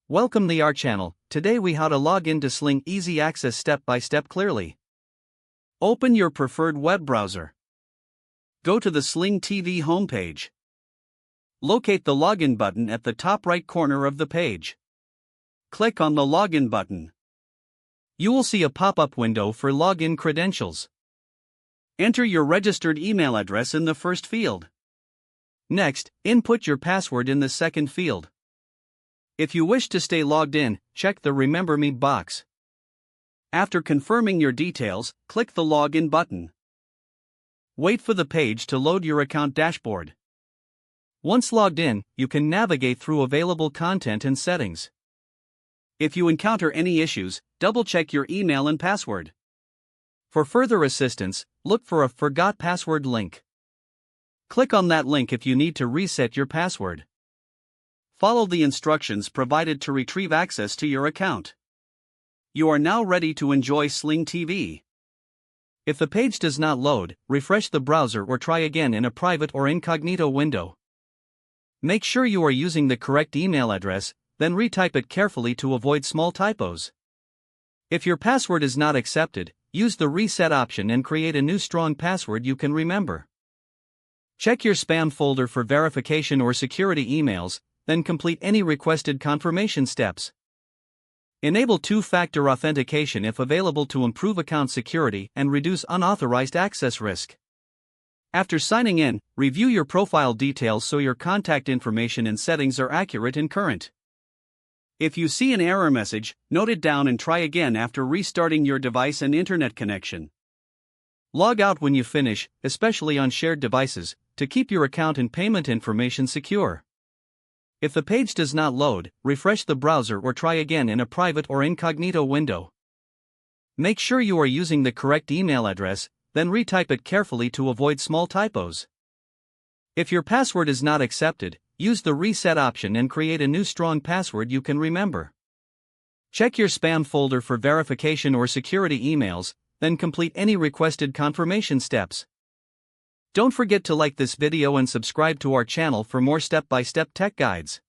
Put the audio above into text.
Welcome to our channel. Today we how to log into Sling easy access step by step clearly. Open your preferred web browser. Go to the Sling TV homepage. Locate the login button at the top right corner of the page. Click on the login button. You will see a pop-up window for login credentials. Enter your registered email address in the first field. Next, input your password in the second field. If you wish to stay logged in, check the Remember Me box. After confirming your details, click the Login button. Wait for the page to load your account dashboard. Once logged in, you can navigate through available content and settings. If you encounter any issues, double-check your email and password. For further assistance, look for a Forgot Password link. Click on that link if you need to reset your password. Follow the instructions provided to retrieve access to your account. You are now ready to enjoy Sling TV. If the page does not load, refresh the browser or try again in a private or incognito window. Make sure you are using the correct email address, then retype it carefully to avoid small typos. If your password is not accepted, use the reset option and create a new strong password you can remember. Check your spam folder for verification or security emails, then complete any requested confirmation steps. Enable two-factor authentication if available to improve account security and reduce unauthorized access risk. After signing in, review your profile details so your contact information and settings are accurate and current. If you see an error message, note it down and try again after restarting your device and internet connection. Log out when you finish, especially on shared devices, to keep your account and payment information secure. If the page does not load, refresh the browser or try again in a private or incognito window. Make sure you are using the correct email address, then retype it carefully to avoid small typos. If your password is not accepted, use the reset option and create a new strong password you can remember. Check your spam folder for verification or security emails, then complete any requested confirmation steps. Don't forget to like this video and subscribe to our channel for more step-by-step tech guides.